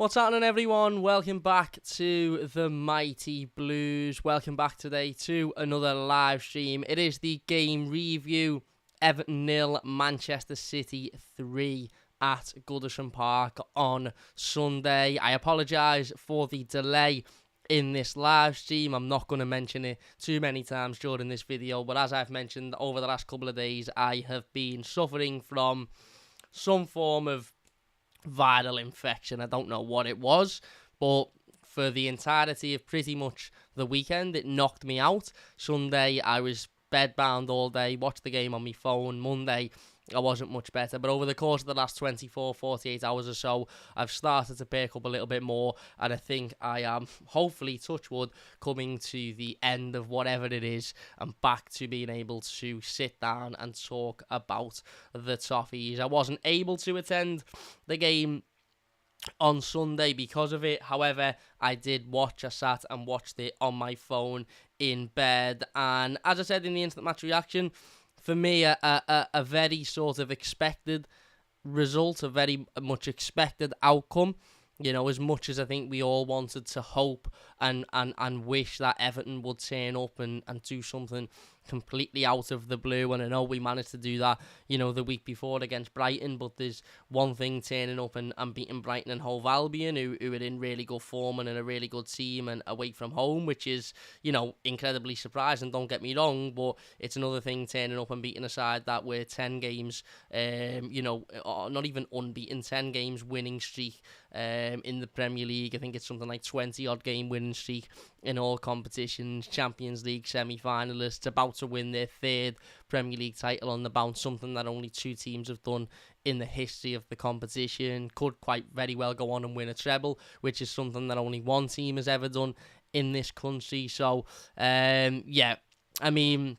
What's happening, everyone? Welcome back to the Mighty Blues. Welcome back today to another live stream. It is the game review. Everton 0, Manchester City 3 at Goodison Park on Sunday. I apologise for the delay in this live stream. I'm not going to mention it too many times during this video, but as I've mentioned over the last couple of days, I have been suffering from some form of viral infection. I don't know what it was, but for the entirety of pretty much the weekend, it knocked me out. Sunday, I was bedbound all day, watched the game on my phone. Monday, I wasn't much better, but over the course of the last 24, 48 hours or so, I've started to pick up a little bit more, and I think I am, hopefully, touch wood, coming to the end of whatever it is, and back to being able to sit down and talk about the Toffees. I wasn't able to attend the game on Sunday because of it. However, I did watch. I sat and watched it on my phone in bed, and as I said in the instant match reaction, for me, a very sort of expected result, a very much expected outcome. You know, as much as I think we all wanted to hope and wish that Everton would turn up and do something completely out of the blue. And I know we managed to do that, you know, the week before against Brighton. But there's one thing turning up and beating Brighton and Hove Albion, who are in really good form and in a really good team and away from home, which is, you know, incredibly surprising, don't get me wrong. But it's another thing turning up and beating a side that were 10 games, you know, not even unbeaten, 10 games winning streak in the Premier League. I think it's something like 20-odd game winning streak in all competitions, Champions League semi-finalists, about to win their third Premier League title on the bounce, something that only two teams have done in the history of the competition. Could quite very well go on and win a treble, which is something that only one team has ever done in this country. So, yeah, I mean,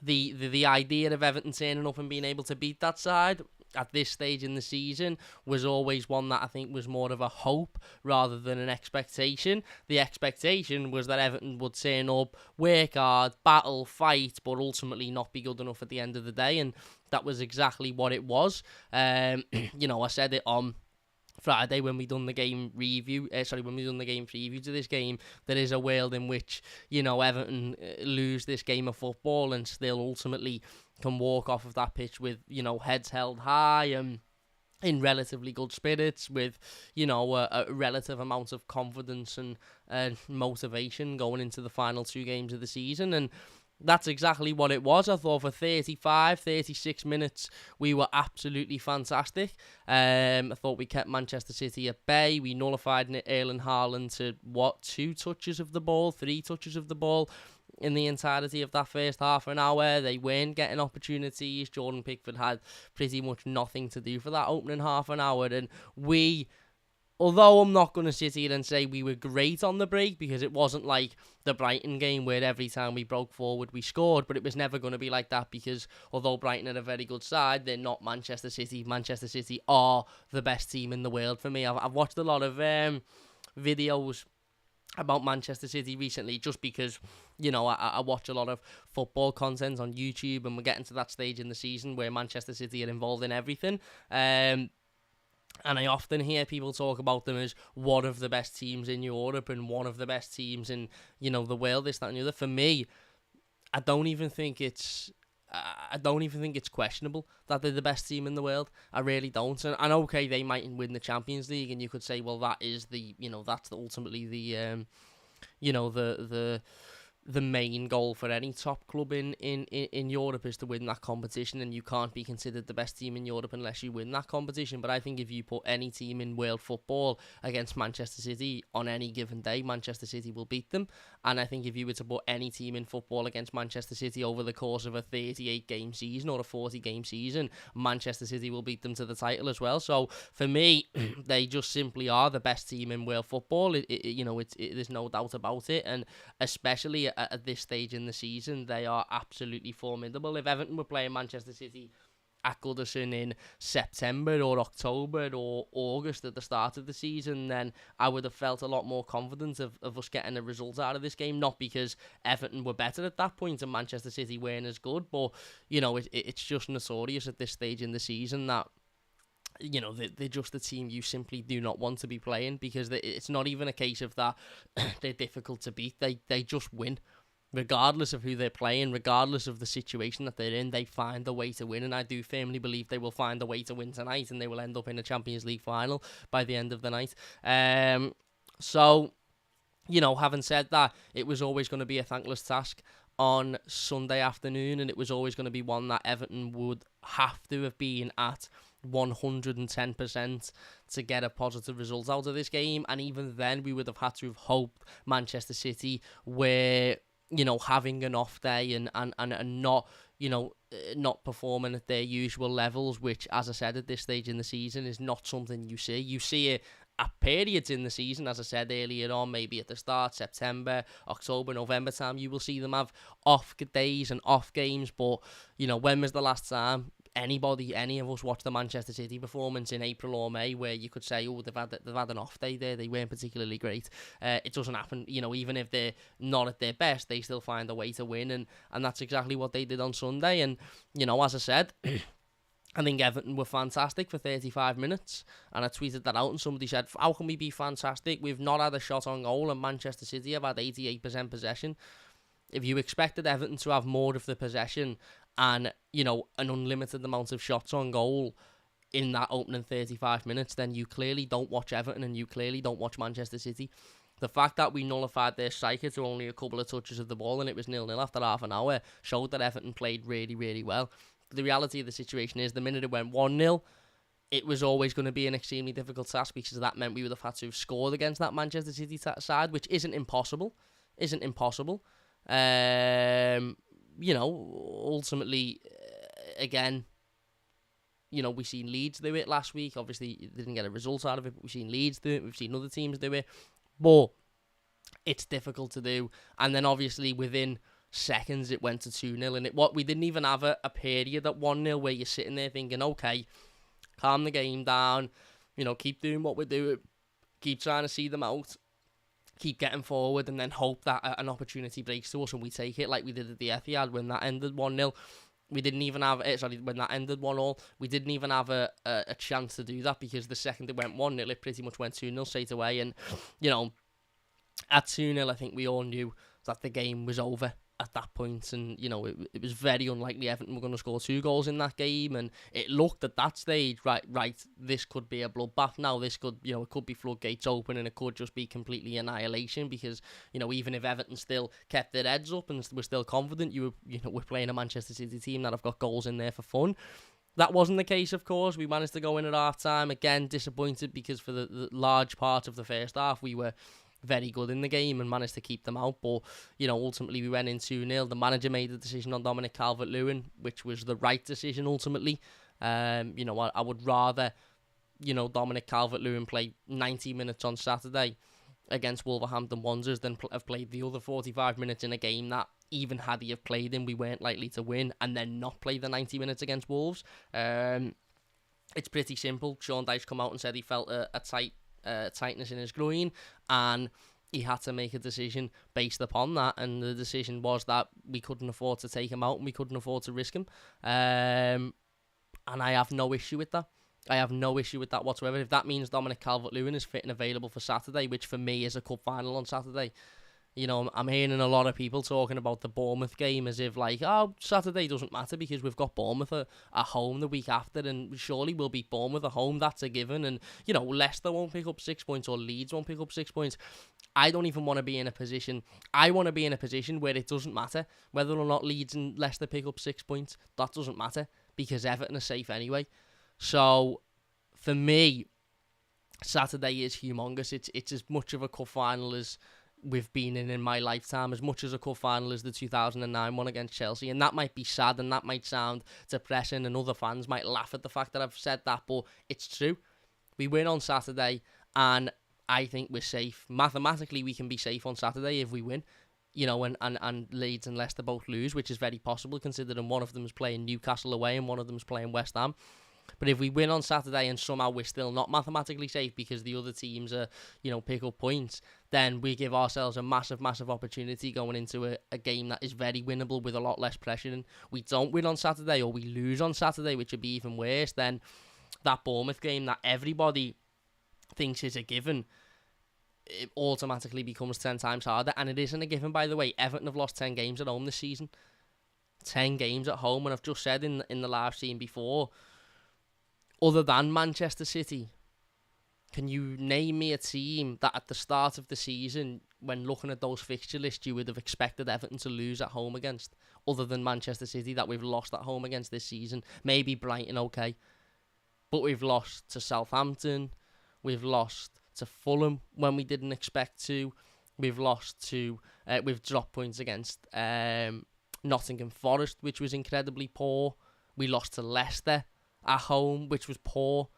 the idea of Everton turning up and being able to beat that side at this stage in the season was always one that I think was more of a hope rather than an expectation. The expectation was that Everton would turn up, work hard, battle, fight, but ultimately not be good enough at the end of the day, and that was exactly what it was. You know, I said it on Friday when we done the game review, when we done the game preview to this game, there is a world in which, you know, Everton lose this game of football and still ultimately can walk off of that pitch with, you know, heads held high and in relatively good spirits, with, you know, a relative amount of confidence and motivation going into the final two games of the season. And that's exactly what it was. I thought for 35, 36 minutes, we were absolutely fantastic. I thought we kept Manchester City at bay. We nullified Erling Haaland to, 3 touches of the ball in the entirety of that first half an hour. They weren't getting opportunities. Jordan Pickford had pretty much nothing to do for that opening half an hour. And we, although I'm not going to sit here and say we were great on the break, because it wasn't like the Brighton game where every time we broke forward we scored, but it was never going to be like that, because although Brighton are a very good side, they're not Manchester City. Manchester City are the best team in the world for me. I've watched a lot of videos about Manchester City recently, just because, you know, I watch a lot of football content on YouTube, and we're getting to that stage in the season where Manchester City are involved in everything. And I often hear people talk about them as one of the best teams in Europe and one of the best teams in, you know, the world, this, that, and the other. For me, I don't even think it's questionable that they're the best team in the world. I really don't. And okay, they mightn't win the Champions League, and you could say, well, that is the, you know, that's ultimately the, you know, the main goal for any top club in Europe is to win that competition, and you can't be considered the best team in Europe unless you win that competition. But I think if you put any team in world football against Manchester City on any given day, Manchester City will beat them. And I think if you were to put any team in football against Manchester City over the course of a 38-game season or a 40-game season, Manchester City will beat them to the title as well. So for me, they just simply are the best team in world football. You know, there's no doubt about it. And especially at this stage in the season, they are absolutely formidable. If Everton were playing Manchester City at Goodison in September or October or August at the start of the season, then I would have felt a lot more confident of us getting a result out of this game. Not because Everton were better at that point and Manchester City weren't as good, but, you know, it's just notorious at this stage in the season that they're just a team you simply do not want to be playing, because it's not even a case of that they're difficult to beat. They just win. Regardless of who they're playing, regardless of the situation that they're in, they find a way to win. And I do firmly believe they will find a way to win tonight, and they will end up in a Champions League final by the end of the night. So, having said that, it was always going to be a thankless task on Sunday afternoon, and it was always going to be one that Everton would have to have been at 110% to get a positive result out of this game. And even then, we would have had to have hoped Manchester City were, having an off day and not, not performing at their usual levels, which, as I said, at this stage in the season is not something you see. You see it at periods in the season, as I said earlier on, maybe at the start, September, October, November time, you will see them have off days and off games. But, when was the last time any of us watched the Manchester City performance in April or May where you could say, oh, they've had an off day there, they weren't particularly great? It doesn't happen. Even if they're not at their best, they still find a way to win, and that's exactly what they did on Sunday. And, as I said, I think Everton were fantastic for 35 minutes, and I tweeted that out, and somebody said, how can we be fantastic? We've not had a shot on goal, and Manchester City have had 88% possession. If you expected Everton to have more of the possession and, an unlimited amount of shots on goal in that opening 35 minutes, then you clearly don't watch Everton, and you clearly don't watch Manchester City. The fact that we nullified their striker to only a couple of touches of the ball and it was 0-0 after half an hour showed that Everton played really, really well. The reality of the situation is, the minute it went 1-0, it was always going to be an extremely difficult task, because that meant we would have had to have scored against that Manchester City side, which isn't impossible. Ultimately, again, we've seen Leeds do it last week. Obviously, didn't get a result out of it, but we've seen Leeds do it. We've seen other teams do it. But it's difficult to do. And then, obviously, within seconds, it went to 2-0. And we didn't even have a period at 1-0 where you're sitting there thinking, okay, calm the game down, keep doing what we're doing, keep trying to see them out, keep getting forward, and then hope that an opportunity breaks to us and we take it, like we did at the Etihad when that ended 1-0. We didn't even have when that ended 1-1, we didn't even have a chance to do that, because the second it went 1-0, it pretty much went 2-0 straight away. And at 2-0, I think we all knew that the game was over at that point, and it was very unlikely Everton were going to score 2 goals in that game, and it looked at that stage right, this could be a bloodbath now. This could, it could be floodgates open, and it could just be completely annihilation, because even if Everton still kept their heads up and were still confident, we're playing a Manchester City team that have got goals in there for fun. That wasn't the case, of course. We managed to go in at half time, again disappointed, because for the large part of the first half we were very good in the game and managed to keep them out. But, ultimately we went in 2-0. The manager made the decision on Dominic Calvert-Lewin, which was the right decision ultimately. I would rather, Dominic Calvert-Lewin play 90 minutes on Saturday against Wolverhampton Wanderers than have played the other 45 minutes in a game that, even had he have played in, we weren't likely to win, and then not play the 90 minutes against Wolves. It's pretty simple. Sean Dyche come out and said he felt a tightness in his groin, and he had to make a decision based upon that, and the decision was that we couldn't afford to take him out and we couldn't afford to risk him, and I have no issue with that. I have no issue with that whatsoever. If that means Dominic Calvert-Lewin is fit and available for Saturday, which for me is a cup final on Saturday, I'm hearing a lot of people talking about the Bournemouth game as if Saturday doesn't matter because we've got Bournemouth at home the week after, and surely we'll beat Bournemouth at home, that's a given, and Leicester won't pick up 6 points or Leeds won't pick up 6 points. I don't even want to be in a position. I want to be in a position where it doesn't matter whether or not Leeds and Leicester pick up 6 points. That doesn't matter, because Everton are safe anyway. So for me, Saturday is humongous. It's as much of a cup final as we've been in my lifetime, as much as a cup final as the 2009 one against Chelsea, and that might be sad and that might sound depressing and other fans might laugh at the fact that I've said that, but it's true. We win on Saturday and I think we're safe. Mathematically we can be safe on Saturday if we win, and Leeds and Leicester both lose, which is very possible considering one of them is playing Newcastle away and one of them is playing West Ham. But if we win on Saturday and somehow we're still not mathematically safe because the other teams are, pick up points, then we give ourselves a massive, massive opportunity going into a game that is very winnable with a lot less pressure. And we don't win on Saturday or we lose on Saturday, which would be even worse, then that Bournemouth game that everybody thinks is a given, it automatically becomes 10 times harder. And it isn't a given, by the way. Everton have lost 10 games at home this season. 10 games at home. And I've just said in the live stream before, other than Manchester City, can you name me a team that at the start of the season, when looking at those fixture lists, you would have expected Everton to lose at home against, other than Manchester City that we've lost at home against this season? Maybe Brighton, okay. But we've lost to Southampton. We've lost to Fulham when we didn't expect to. We've dropped points against Nottingham Forest, which was incredibly poor. We lost to Leicester at home, which was poor.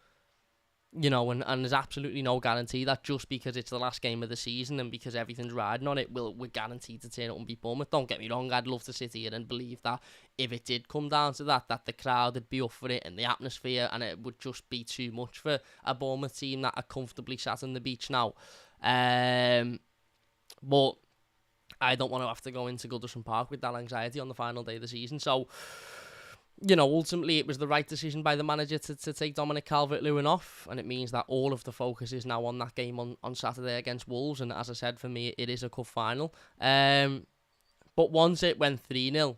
You know, and there's absolutely no guarantee that just because it's the last game of the season and because everything's riding on it, we're guaranteed to turn up and beat Bournemouth. Don't get me wrong, I'd love to sit here and believe that if it did come down to that the crowd would be up for it and the atmosphere, and it would just be too much for a Bournemouth team that are comfortably sat on the beach now. But I don't want to have to go into Goodison Park with that anxiety on the final day of the season. So, you know, ultimately it was the right decision by the manager to take Dominic Calvert-Lewin off, and it means that all of the focus is now on that game on Saturday against Wolves, and as I said, for me, it is a cup final. But once it went 3-0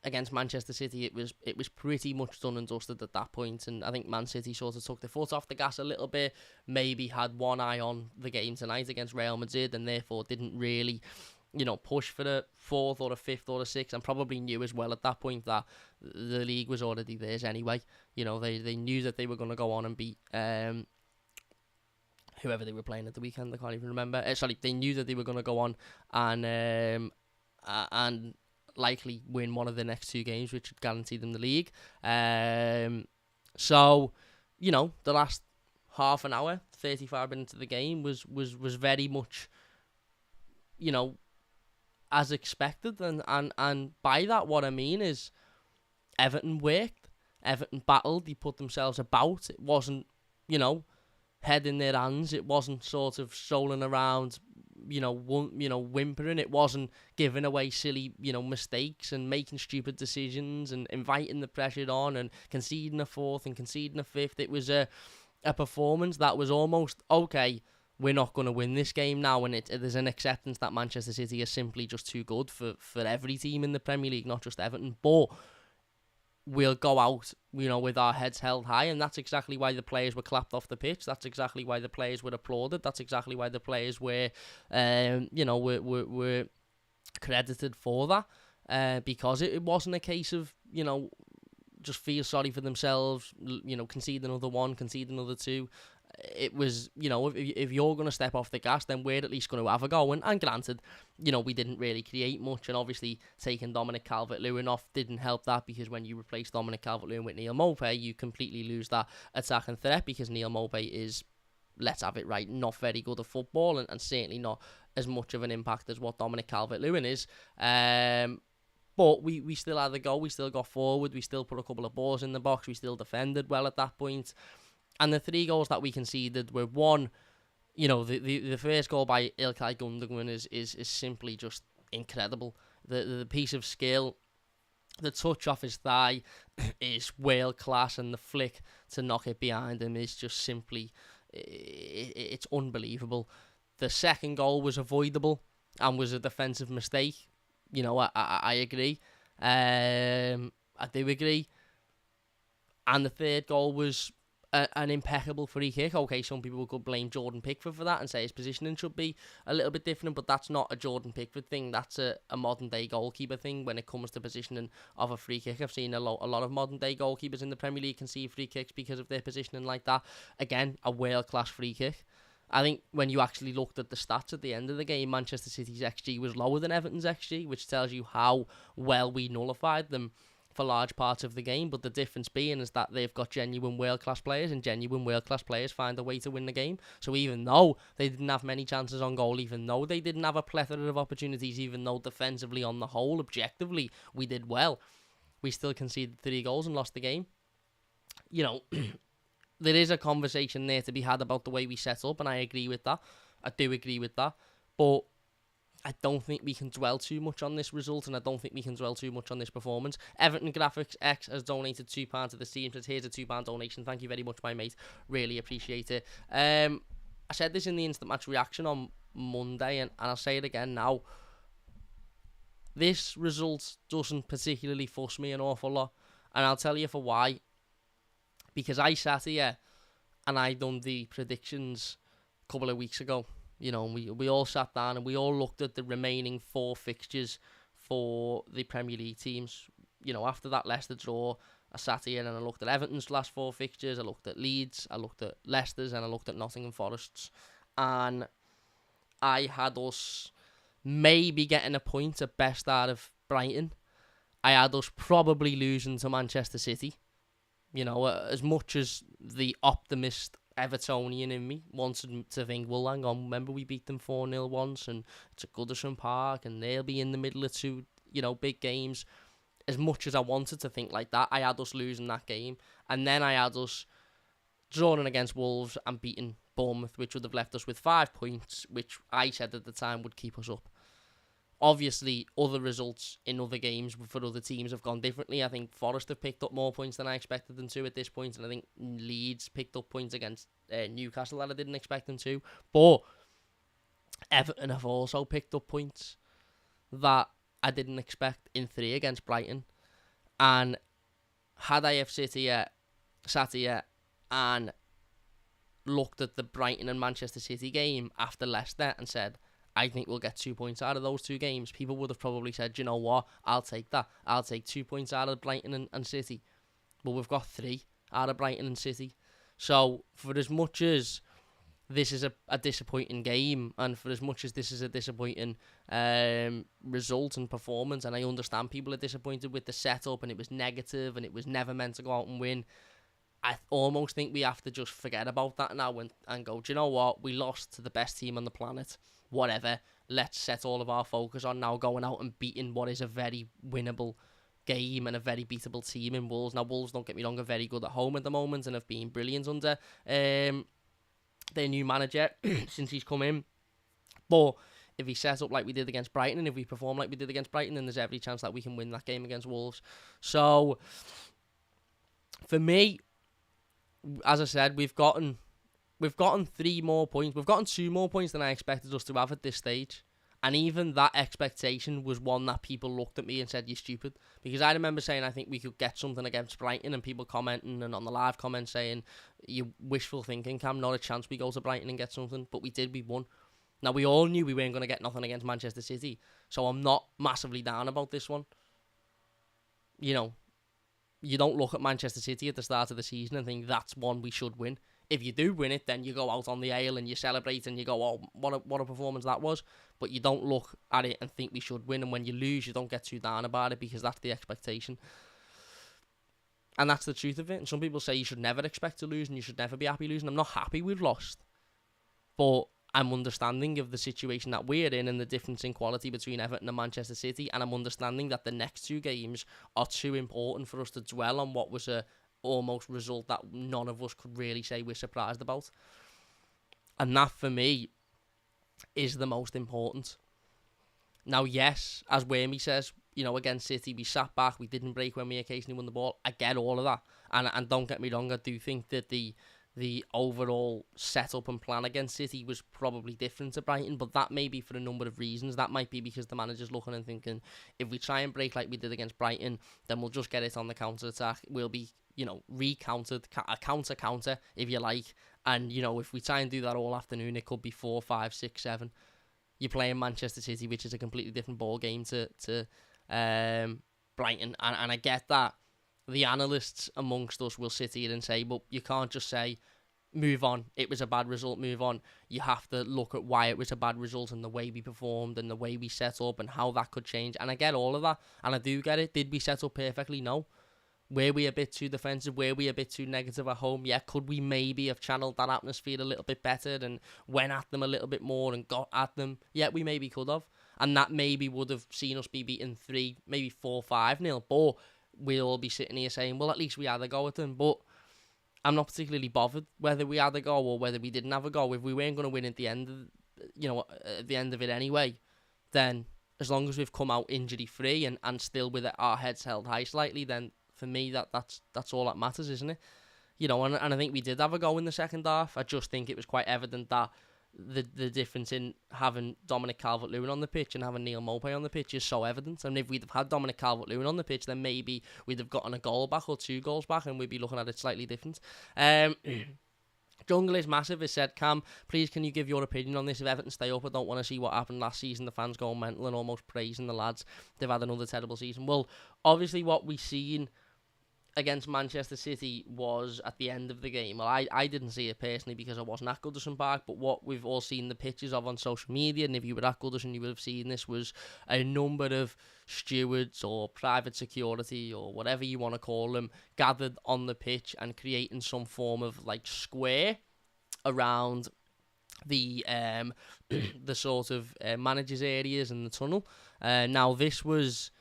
against Manchester City, it was pretty much done and dusted at that point, and I think Man City sort of took their foot off the gas a little bit, maybe had one eye on the game tonight against Real Madrid, and therefore didn't really, you know, push for the 4th or the 5th or the 6th, and probably knew as well at that point that the league was already theirs anyway. You know, they knew that they were going to go on and beat whoever they were playing at the weekend. I can't even remember. They knew that they were going to go on and likely win one of the next 2 games, which would guarantee them the league. So, you know, the last half an hour, 35 minutes of the game was very much, you know, as expected, and by that what I mean is Everton worked, Everton battled, they put themselves about. It wasn't, you know, head in their hands, it wasn't sort of strolling around, whimpering. It wasn't giving away silly, mistakes and making stupid decisions and inviting the pressure on and conceding a 4th and conceding a 5th. It was a performance that was almost, okay, we're not going to win this game now, and there's an acceptance that Manchester City are simply just too good for every team in the Premier League, not just Everton, but we'll go out, with our heads held high, and that's exactly why the players were clapped off the pitch. That's exactly why the players were applauded. That's exactly why the players were, were credited for that, because it wasn't a case of, just feel sorry for themselves, concede another 1, concede another 2. It was, if you're going to step off the gas, then we're at least going to have a go. And granted, we didn't really create much. And obviously, taking Dominic Calvert-Lewin off didn't help that, because when you replace Dominic Calvert-Lewin with Neal Maupay, you completely lose that attacking threat, because Neal Maupay is, let's have it right, not very good at football, and certainly not as much of an impact as what Dominic Calvert-Lewin is. But we still had a go. We still got forward. We still put a couple of balls in the box. We still defended well at that point. And the 3 goals that we conceded were, one, the first goal by İlkay Gundogan is simply just incredible. The piece of skill, the touch off his thigh is world class, and the flick to knock it behind him is just simply, it's unbelievable. The second goal was avoidable and was a defensive mistake. I agree. I do agree. And the third goal was an impeccable free kick. Okay, some people could blame Jordan Pickford for that and say his positioning should be a little bit different, but that's not a Jordan Pickford thing. That's a modern day goalkeeper thing when it comes to positioning of a free kick. I've seen a lot of modern day goalkeepers in the Premier League concede free kicks because of their positioning like that. Again, a world class free kick. I think when you actually looked at the stats at the end of the game, Manchester City's XG was lower than Everton's XG, which tells you how well we nullified them for large parts of the game. But the difference being is that they've got genuine world-class players, and genuine world-class players find a way to win the game. So even though they didn't have many chances on goal, even though they didn't have a plethora of opportunities, even though defensively on the whole, objectively, we did well, we still conceded 3 goals and lost the game. There is a conversation there to be had about the way we set up, and I agree with that. I do agree with that. But I don't think we can dwell too much on this result, and I don't think we can dwell too much on this performance. Everton Graphics X has donated £2 to the team. Says, here's a £2 donation. Thank you very much, my mate. Really appreciate it. I said this in the instant match reaction on Monday, and I'll say it again now. This result doesn't particularly fuss me an awful lot, and I'll tell you for why. Because I sat here and I done the predictions a couple of weeks ago. You know, we all sat down and we all looked at the remaining 4 fixtures for the Premier League teams. You know, after that Leicester draw, I sat here and I looked at Everton's last 4 fixtures, I looked at Leeds, I looked at Leicester's, and I looked at Nottingham Forest's. And I had us maybe getting a point at best out of Brighton. I had us probably losing to Manchester City. You know, as much as the optimist Evertonian in me wanted to think, well, hang on, remember we beat them 4-0 once, and it's at Goodison Park, and they'll be in the middle of 2, you know, big games. As much as I wanted to think like that, I had us losing that game, and then I had us drawing against Wolves and beating Bournemouth, which would have left us with 5 points, which I said at the time would keep us up. Obviously, other results in other games for other teams have gone differently. I think Forest have picked up more points than I expected them to at this point, and I think Leeds picked up points against Newcastle that I didn't expect them to. But Everton have also picked up points that I didn't expect in 3 against Brighton. And had I have sat here and looked at the Brighton and Manchester City game after Leicester and said, I think we'll get 2 points out of those 2 games, people would have probably said, you know what, I'll take that. I'll take 2 points out of Brighton and City. But we've got 3 out of Brighton and City. So for as much as this is a disappointing game, and for as much as this is a disappointing result and performance, and I understand people are disappointed with the setup and it was negative and it was never meant to go out and win, I almost think we have to just forget about that now and go, do you know what, we lost to the best team on the planet. Whatever, let's set all of our focus on now going out and beating what is a very winnable game and a very beatable team in Wolves. Now, Wolves, don't get me wrong, are very good at home at the moment and have been brilliant under their new manager since he's come in. But if he sets up like we did against Brighton, and if we perform like we did against Brighton, then there's every chance that we can win that game against Wolves. So, for me, as I said, we've gotten 3 more points. We've gotten 2 more points than I expected us to have at this stage. And even that expectation was one that people looked at me and said, you're stupid. Because I remember saying I think we could get something against Brighton, and people commenting and on the live comments saying, you wishful thinking, Cam, not a chance we go to Brighton and get something. But we did, we won. Now, we all knew we weren't going to get nothing against Manchester City. So I'm not massively down about this one. You know, you don't look at Manchester City at the start of the season and think that's one we should win. If you do win it, then you go out on the ale and you celebrate and you go, oh, what a performance that was. But you don't look at it and think we should win. And when you lose, you don't get too down about it because that's the expectation. And that's the truth of it. And some people say you should never expect to lose and you should never be happy losing. I'm not happy we've lost. But I'm understanding of the situation that we're in and the difference in quality between Everton and Manchester City. And I'm understanding that the next 2 games are too important for us to dwell on what was a almost result that none of us could really say we're surprised about. And that, for me, is the most important. Now, yes, as Wormy says, you know, against City, we sat back, we didn't break when we occasionally won the ball. I get all of that. And don't get me wrong, I do think that the overall setup and plan against City was probably different to Brighton, but that may be for a number of reasons. That might be because the manager's looking and thinking, if we try and break like we did against Brighton, then we'll just get it on the counter-attack. We'll be, you know, recounted, a counter, if you like. And, you know, if we try and do that all afternoon, it could be 4, 5, 6, 7. You're playing Manchester City, which is a completely different ball game to Brighton. And I get that. The analysts amongst us will sit here and say, but you can't just say, move on, it was a bad result, move on. You have to look at why it was a bad result and the way we performed and the way we set up and how that could change. And I get all of that. And I do get it. Did we set up perfectly? No. Were we a bit too defensive? Were we a bit too negative at home? Yeah, could we maybe have channeled that atmosphere a little bit better and went at them a little bit more and got at them? Yeah, we maybe could have. And that maybe would have seen us be beaten 3, maybe 4, 5-0. But we'll all be sitting here saying, well, at least we had a go at them. But I'm not particularly bothered whether we had a go or whether we didn't have a go. If we weren't going to win at the end of, at the end of it anyway, then as long as we've come out injury-free and still with our heads held high slightly, then for me, that's all that matters, isn't it? You know, and I think we did have a go in the second half. I just think it was quite evident that the difference in having Dominic Calvert-Lewin on the pitch and having Neil Maupay on the pitch is so evident. And if we'd have had Dominic Calvert-Lewin on the pitch, then maybe we'd have gotten a goal back or 2 goals back, and we'd be looking at it slightly different. Jungle is massive. It said, Cam, please can you give your opinion on this? If Everton stay up, I don't want to see what happened last season. The fans going mental and almost praising the lads. They've had another terrible season. Well, obviously what we seen against Manchester City was at the end of the game. Well, I didn't see it personally because I wasn't at Goodison Park, but what we've all seen the pictures of on social media, and if you were at Goodison, you would have seen this, was a number of stewards or private security or whatever you want to call them gathered on the pitch and creating some form of like square around the the sort of managers' areas and the tunnel. Now this was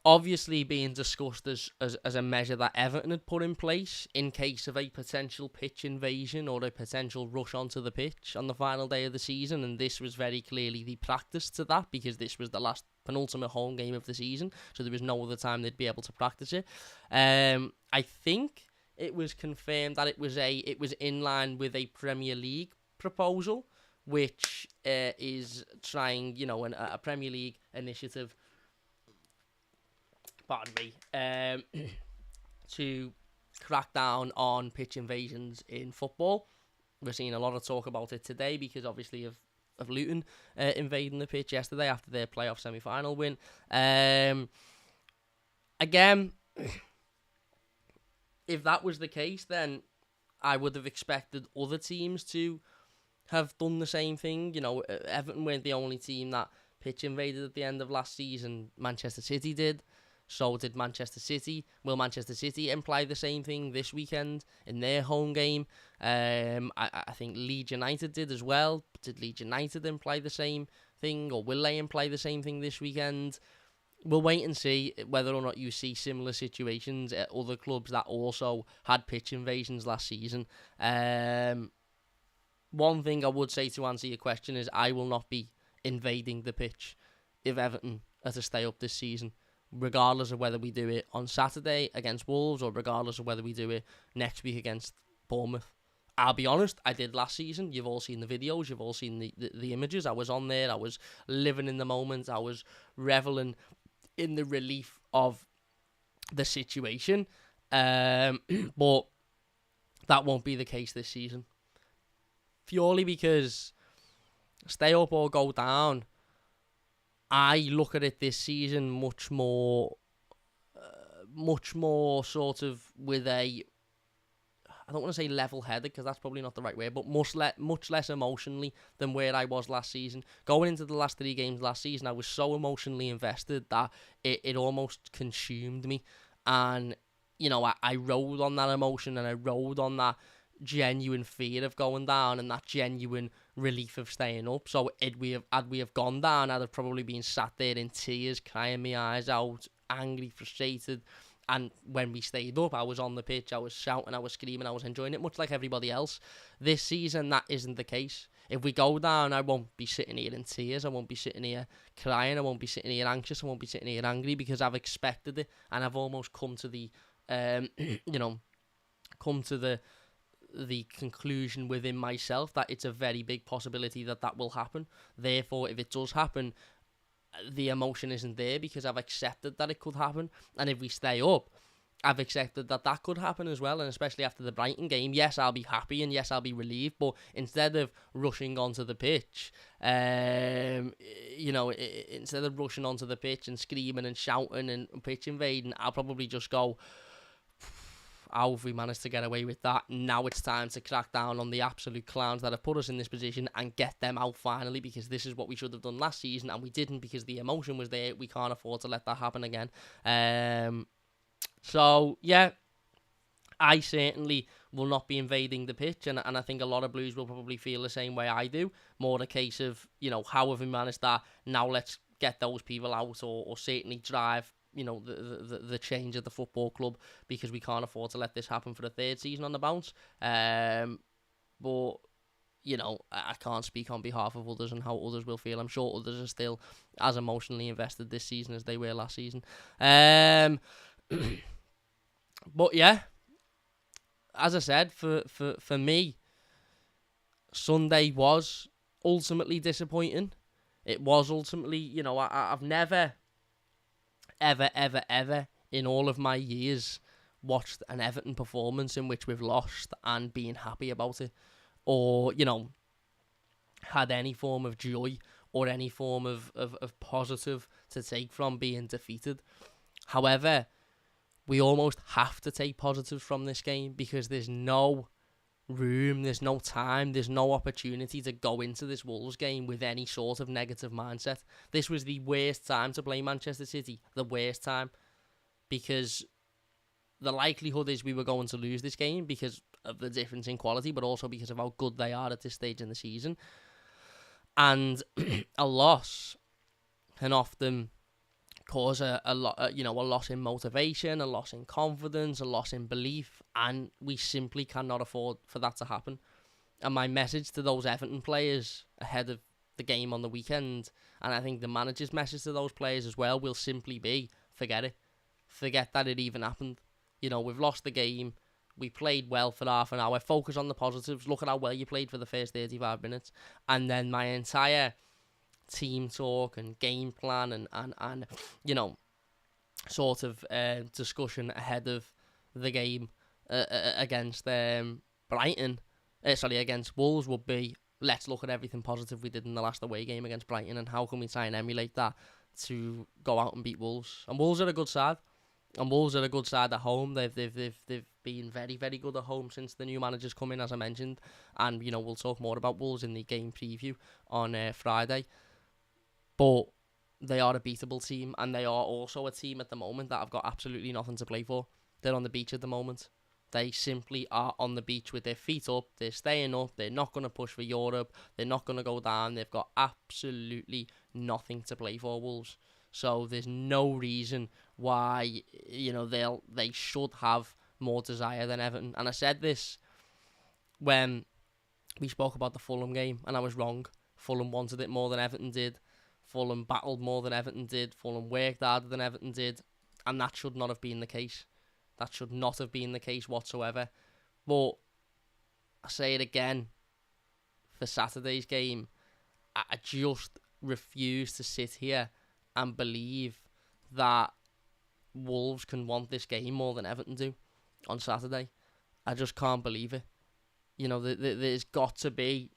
obviously being discussed as a measure that Everton had put in place in case of a potential pitch invasion or a potential rush onto the pitch on the final day of the season, and this was very clearly the practice to that because this was the last penultimate home game of the season, so there was no other time they'd be able to practice it. I think it was confirmed that it was in line with a Premier League proposal, which is trying, a Premier League initiative, pardon me, to crack down on pitch invasions in football. We're seeing a lot of talk about it today because obviously of Luton invading the pitch yesterday after their playoff semi-final win. Again, if that was the case, then I would have expected other teams to have done the same thing. Everton weren't the only team that pitch invaded at the end of last season. Manchester City did. So did Manchester City. Will Manchester City imply the same thing this weekend in their home game? I think Leeds United did as well. Did Leeds United imply the same thing, or will they imply the same thing this weekend? We'll wait and see whether or not you see similar situations at other clubs that also had pitch invasions last season. One thing I would say to answer your question is I will not be invading the pitch if Everton are to stay up this season, regardless of whether we do it on Saturday against Wolves or regardless of whether we do it next week against Bournemouth. I'll be honest, I did last season. You've all seen the videos, you've all seen the images. I was on there, I was living in the moment, I was reveling in the relief of the situation. But that won't be the case this season. Purely because stay up or go down, I look at it this season much more sort of with a, I don't want to say level-headed because that's probably not the right way, but much less emotionally than where I was last season. Going into the last 3 games last season, I was so emotionally invested that it almost consumed me. And, I rode on that emotion and I rode on that genuine fear of going down and that genuine relief of staying up. So had we have gone down, I'd have probably been sat there in tears, crying my eyes out, angry, frustrated. And when we stayed up, I was on the pitch, I was shouting, I was screaming, I was enjoying it, much like everybody else. This season, that isn't the case. If we go down, I won't be sitting here in tears, I won't be sitting here crying, I won't be sitting here anxious, I won't be sitting here angry, because I've expected it, and I've almost come to the, the conclusion within myself that it's a very big possibility that will happen. Therefore, if it does happen, the emotion isn't there because I've accepted that it could happen. And if we stay up, I've accepted that could happen as well. And especially after the Brighton game, yes, I'll be happy and yes, I'll be relieved. But instead of rushing onto the pitch, instead of rushing onto the pitch and screaming and shouting and pitch invading, I'll probably just go, how have we managed to get away with that? Now it's time to crack down on the absolute clowns that have put us in this position and get them out finally, because this is what we should have done last season and we didn't because the emotion was there. We can't afford to let that happen again. So, yeah, I certainly will not be invading the pitch, and I think a lot of Blues will probably feel the same way I do. More a case of, how have we managed that? Now let's get those people out or certainly drive the change of the football club, because we can't afford to let this happen for the 3rd season on the bounce. But I can't speak on behalf of others and how others will feel. I'm sure others are still as emotionally invested this season as they were last season. But yeah, as I said, for me, Sunday was ultimately disappointing. It was ultimately, I've never, ever in all of my years watched an Everton performance in which we've lost and been happy about it, or had any form of joy or any form of positive to take from being defeated. However, we almost have to take positives from this game because there's no room, there's no time, there's no opportunity to go into this Wolves game with any sort of negative mindset. This was the worst time to play Manchester City, the worst time, because the likelihood is we were going to lose this game because of the difference in quality, but also because of how good they are at this stage in the season. And a loss can often cause a loss in motivation, a loss in confidence, a loss in belief, and we simply cannot afford for that to happen. And my message to those Everton players ahead of the game on the weekend, and I think the manager's message to those players as well, will simply be, forget it. Forget that it even happened. We've lost the game. We played well for half an hour. Focus on the positives. Look at how well you played for the first 35 minutes. And then my entire team talk and game plan and sort of discussion ahead of the game against against Wolves would be, let's look at everything positive we did in the last away game against Brighton and how can we try and emulate that to go out and beat Wolves. And Wolves are a good side. And Wolves are a good side at home. They've been very, very good at home since the new manager's come in, as I mentioned. And, we'll talk more about Wolves in the game preview on Friday. But they are a beatable team, and they are also a team at the moment that have got absolutely nothing to play for. They're on the beach at the moment. They simply are on the beach with their feet up. They're staying up. They're not going to push for Europe. They're not going to go down. They've got absolutely nothing to play for, Wolves. So there's no reason why they should have more desire than Everton. And I said this when we spoke about the Fulham game, and I was wrong. Fulham wanted it more than Everton did. Fulham battled more than Everton did. Fulham worked harder than Everton did. And that should not have been the case. That should not have been the case whatsoever. But I say it again, for Saturday's game, I just refuse to sit here and believe that Wolves can want this game more than Everton do on Saturday. I just can't believe it. There's got to be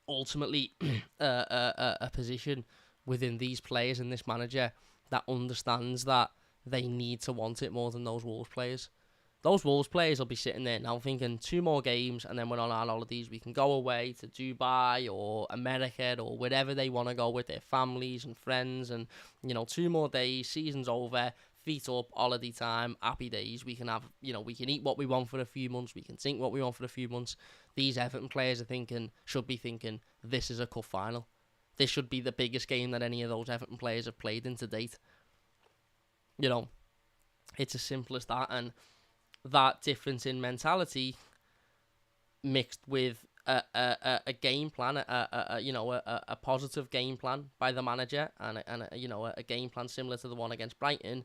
ultimately a position within these players and this manager that understands that they need to want it more than those Wolves players. Those Wolves players will be sitting there now thinking 2 more games and then we're on our holidays. We can go away to Dubai or America or wherever they want to go with their families and friends. And, 2 more days, season's over, feet up, holiday time, happy days. We can have, we can eat what we want for a few months. We can think what we want for a few months. These Everton players should be thinking, this is a cup final. This should be the biggest game that any of those Everton players have played in to date. It's as simple as that. And that difference in mentality mixed with a game plan, a positive game plan by the manager and a game plan similar to the one against Brighton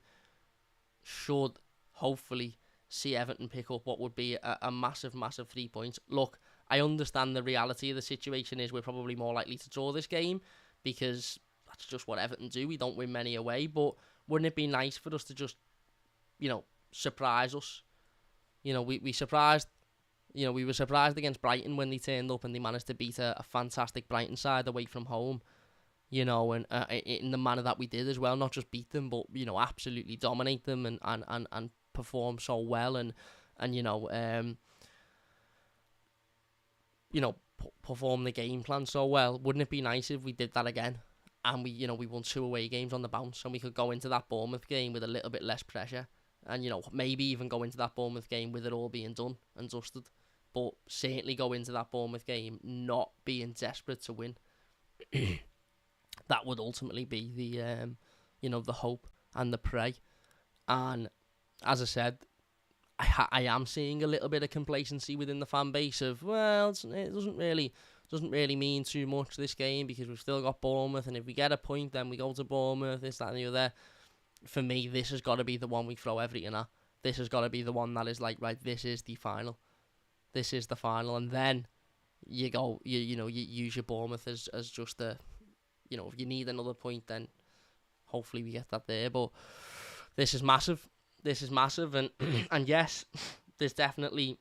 should hopefully see Everton pick up what would be a massive 3 points. Look, I understand the reality of the situation is we're probably more likely to draw this game because that's just what Everton do. We don't win many away, but wouldn't it be nice for us to just, surprise us? We surprised. We were surprised against Brighton when they turned up and they managed to beat a fantastic Brighton side away from home. And in the manner that we did as well, not just beat them, but absolutely dominate them and perform so well and perform the game plan so well. Wouldn't it be nice if we did that again? And we won 2 away games on the bounce, and we could go into that Bournemouth game with a little bit less pressure. And, maybe even go into that Bournemouth game with it all being done and dusted. But certainly go into that Bournemouth game not being desperate to win. That would ultimately be the hope and the pray. And as I said, I am seeing a little bit of complacency within the fan base of, well, it doesn't really mean too much this game because we've still got Bournemouth, and if we get a point, then we go to Bournemouth, this, that, and the other. For me, this has got to be the one we throw everything at. This has got to be the one that is like, right, this is the final. This is the final, and then you go, you use your Bournemouth as just a, if you need another point, then hopefully we get that there. But this is massive. This is massive, and and yes, there's definitely,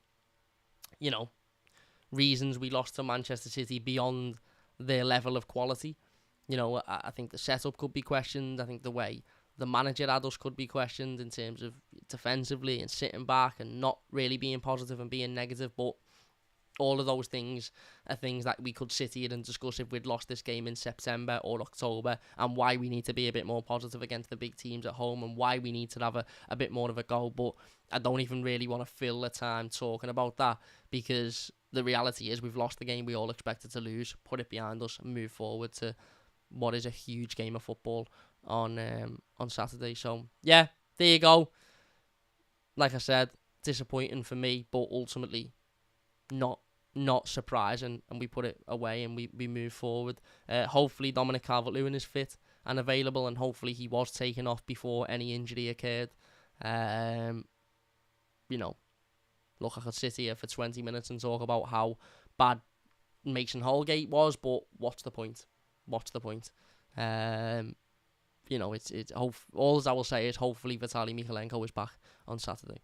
reasons we lost to Manchester City beyond their level of quality. I think the setup could be questioned. I think the way the manager had us could be questioned in terms of defensively and sitting back and not really being positive and being negative. But all of those things are things that we could sit here and discuss if we'd lost this game in September or October, and why we need to be a bit more positive against the big teams at home and why we need to have a bit more of a go. But I don't even really want to fill the time talking about that, because the reality is we've lost the game we all expected to lose, put it behind us and move forward to what is a huge game of football on Saturday. So yeah, there you go. Like I said, disappointing for me, but ultimately not surprising, and we put it away and we move forward. Hopefully Dominic Calvert-Lewin is fit and available, and hopefully he was taken off before any injury occurred. Look, I could sit here for 20 minutes and talk about how bad Mason Holgate was, but what's the point? What's the point? It's all I will say is hopefully Vitaly Mykolenko is back on Saturday.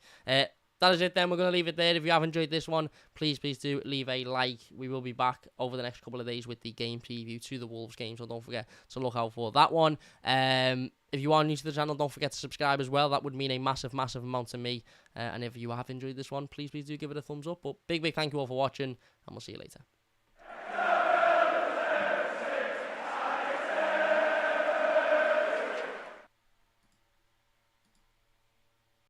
That is it then. We're going to leave it there. If you have enjoyed this one, please do leave a like. We will be back over the next couple of days with the game preview to the Wolves game, so don't forget to look out for that one. If you are new to the channel, don't forget to subscribe as well. That would mean a massive amount to me. And if you have enjoyed this one, please do give it a thumbs up. But big thank you all for watching, and we'll see you later.